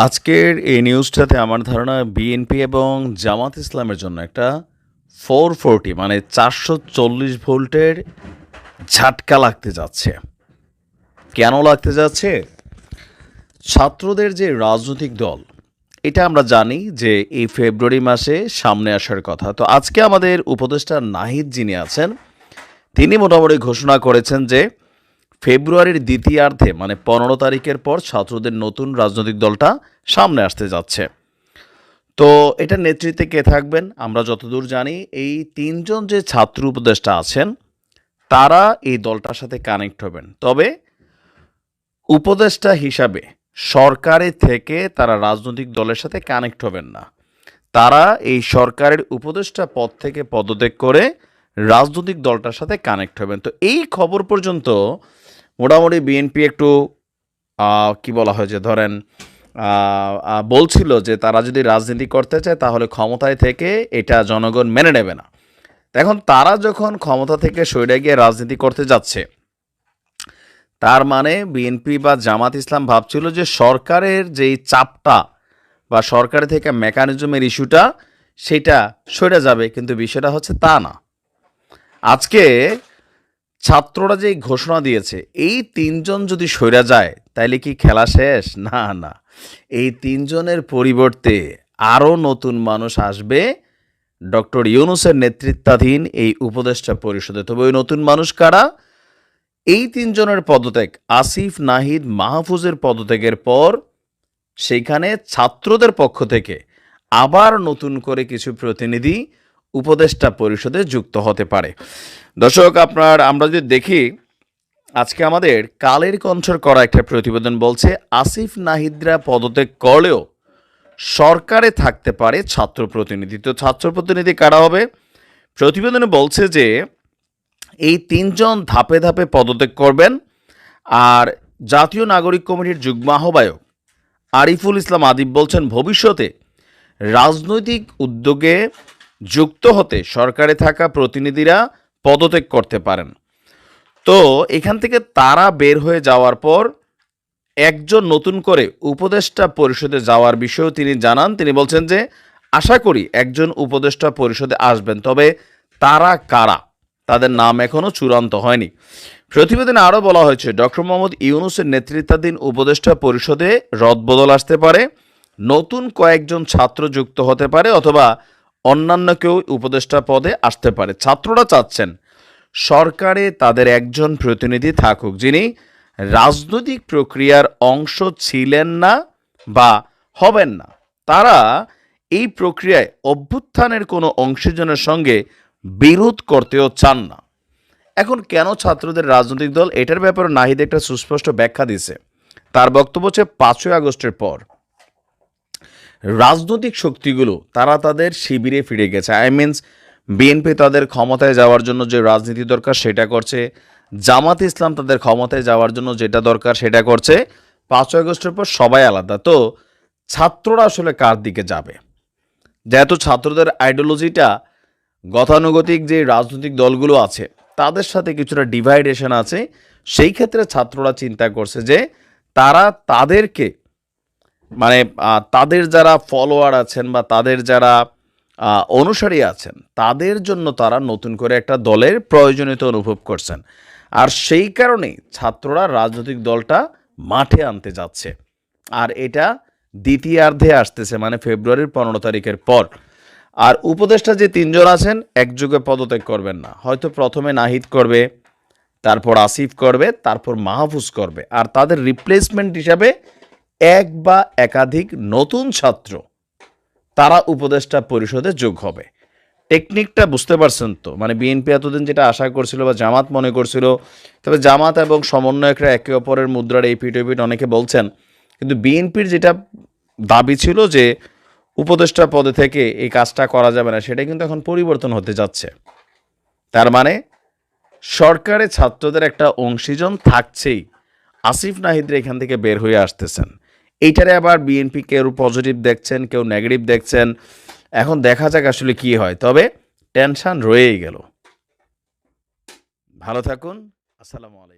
আজকের এই নিউজটাতে আমার ধারণা বিএনপি এবং জামাত ইসলামের জন্য একটা 440 মানে 440 ভোল্টের ঝাটকা লাগতে যাচ্ছে। কেন লাগতে যাচ্ছে? ছাত্রদের যে রাজনৈতিক দল, এটা আমরা জানি যে এই ফেব্রুয়ারি মাসে সামনে আসার কথা। তো আজকে আমাদের উপদেষ্টা নাহিদ যিনি আছেন, তিনি মোটামুটি ঘোষণা করেছেন যে ফেব্রুয়ারির দ্বিতীয়ার্ধে মানে 15 তারিখের পর ছাত্রদের নতুন রাজনৈতিক দলটা সামনে আসতে যাচ্ছে। তো এটার নেতৃত্বে কে থাকবেন? আমরা যতদূর জানি এই তিনজন যে ছাত্র উপদেষ্টা আছেন তারা এই দলটার সাথে কানেক্ট হবেন। তবে উপদেষ্টা হিসাবে সরকারের থেকে তারা রাজনৈতিক দলের সাথে কানেক্ট হবেন না। তারা এই সরকারের উপদেষ্টা পদ থেকে পদত্যাগ করে রাজনৈতিক দলটার সাথে কানেক্ট হবেন। তো এই খবর পর্যন্ত মোটামুটি বিএনপি একটু কি বলা হয় যে ধরেন বলছিল যে তারা যদি রাজনীতি করতে চায় তাহলে ক্ষমতায় থেকে এটা জনগণ মেনে নেবে না। এখন তারা যখন ক্ষমতা থেকে সরে গিয়ে রাজনীতি করতে যাচ্ছে, তার মানে বিএনপি বা জামাত ইসলাম ভাবছিল যে সরকারের যেই চাপটা বা সরকারের থেকে মেকানিজমের ইস্যুটা সেটা সরে যাবে, কিন্তু বিষয়টা হচ্ছে তা না। আজকে ছাত্ররা যে ঘোষণা দিয়েছে এই তিনজন যদি সরে যায় তাইলে কি খেলা শেষ? না না, এই তিনজনের পরিবর্তে আরও নতুন মানুষ আসবে ডক্টর ইউনূসের নেতৃত্বাধীন এই উপদেষ্টা পরিষদে। তবে ওই নতুন মানুষ কারা? এই তিনজনের পদত্যাগ, আসিফ, নাহিদ, মাহফুজের পদত্যাগের পর সেইখানে ছাত্রদের পক্ষ থেকে আবার নতুন করে কিছু প্রতিনিধি উপদেষ্টা পরিষদে যুক্ত হতে পারে। দর্শক, আমরা যদি দেখি আজকে আমাদের কালের কণ্ঠের করা একটা প্রতিবেদন বলছে আসিফ নাহিদরা পদত্যাগ করলেও সরকারে থাকতে পারে ছাত্র প্রতিনিধি। তো ছাত্র প্রতিনিধি কারা হবে? প্রতিবেদনে বলছে যে এই তিনজন ধাপে ধাপে পদত্যাগ করবেন। আর জাতীয় নাগরিক কমিটির যুগ্ম আহ্বায়ক আরিফুল ইসলাম আদিব বলছেন ভবিষ্যতে রাজনৈতিক উদ্যোগে যুক্ত হতে সরকারে থাকা প্রতিনিধিরা পদত্যাগ করতে পারেন। তো এখান থেকে তারা বের হয়ে যাওয়ার পর একজন নতুন করে উপদেষ্টা পরিষদে যাওয়ার বিষয়েও তিনি জানান। তিনি বলছেন যে আশা করি একজন উপদেষ্টা পরিষদে আসবেন, তবে তারা কারা তাদের নাম এখনও চূড়ান্ত হয়নি। প্রতিবেদনে আরও বলা হয়েছে ডক্টর মোহাম্মদ ইউনূসের নেতৃত্বাধীন উপদেষ্টা পরিষদে রদবদল আসতে পারে, নতুন কয়েকজন ছাত্র যুক্ত হতে পারে অথবা অন্যান্য কেউ উপদেষ্টা পদে আসতে পারে। ছাত্ররা চাচ্ছেন সরকারে তাদের একজন প্রতিনিধি থাকুক যিনি রাজনৈতিক প্রক্রিয়ার অংশ ছিলেন না বা হবেন না। তারা এই প্রক্রিয়ায় অভ্যুত্থানের কোনো অংশীজনের সঙ্গে বিরোধ করতেও চান না। এখন কেন ছাত্রদের রাজনৈতিক দল, এটার ব্যাপারে নাহিদ একটা সুস্পষ্ট ব্যাখ্যা দিছে। তার বক্তব্য হচ্ছে 5ই আগস্টের পর রাজনৈতিক শক্তিগুলো তারা তাদের শিবিরে ফিরে গেছে। বিএনপি তাদের ক্ষমতায় যাওয়ার জন্য যে রাজনীতি দরকার সেটা করছে, জামাত ইসলাম তাদের ক্ষমতায় যাওয়ার জন্য যেটা দরকার সেটা করছে। 5ই আগস্টের পর সবাই আলাদা। তো ছাত্ররা আসলে কার দিকে যাবে? যেহেতু ছাত্রদের আইডিওলজিটা গতানুগতিক যে রাজনৈতিক দলগুলো আছে তাদের সাথে কিছুটা ডিভাইডেশন আছে, সেই ক্ষেত্রে ছাত্ররা চিন্তা করছে যে তারা তাদেরকে মানে তাদের যারা ফলোয়ার আছেন বা তাদের যারা অনুসারী আছেন তাদের জন্য তারা নতুন করে একটা দলের প্রয়োজনীয়তা অনুভব করছেন। আর সেই কারণেই ছাত্ররা রাজনৈতিক দলটা মাঠে আনতে যাচ্ছে। আর এটা দ্বিতীয়ার্ধে আসতেছে, মানে ফেব্রুয়ারির 15 তারিখের পর। আর উপদেষ্টা যে তিনজন আছেন একযোগে পদত্যাগ করবেন না, হয়তো প্রথমে নাহিদ করবে, তারপর আসিফ করবে, তারপর মাহফুজ করবে, আর তাদের রিপ্লেসমেন্ট হিসাবে এক বা একাধিক নতুন ছাত্র তারা উপদেষ্টা পরিষদে যোগ হবে। টেকনিকটা বুঝতে পারছেন তো? মানে বিএনপি এতদিন যেটা আশা করছিল বা জামাত মনে করছিল, তবে জামাত এবং সমন্বয়করা একে অপরের মুদ্রার এই পিঠ ওপিঠ অনেকে বলছেন, কিন্তু বিএনপির যেটা দাবি ছিল যে উপদেষ্টা পদে থেকে এই কাজটা করা যাবে না, সেটা কিন্তু এখন পরিবর্তন হতে যাচ্ছে। তার মানে সরকারে ছাত্রদের একটা অংশীজন থাকছেই, আসিফ নাহিদরা এখান থেকে বের হয়ে আসতেছেন। এইটারে আবার বিএনপি কেউ পজিটিভ দেখছেন, কেউ নেগেটিভ দেখছেন। এখন দেখা যাক আসলে কি হয়, তবে টেনশন রয়েই গেল। ভালো থাকুন। আসসালামু আলাইকুম।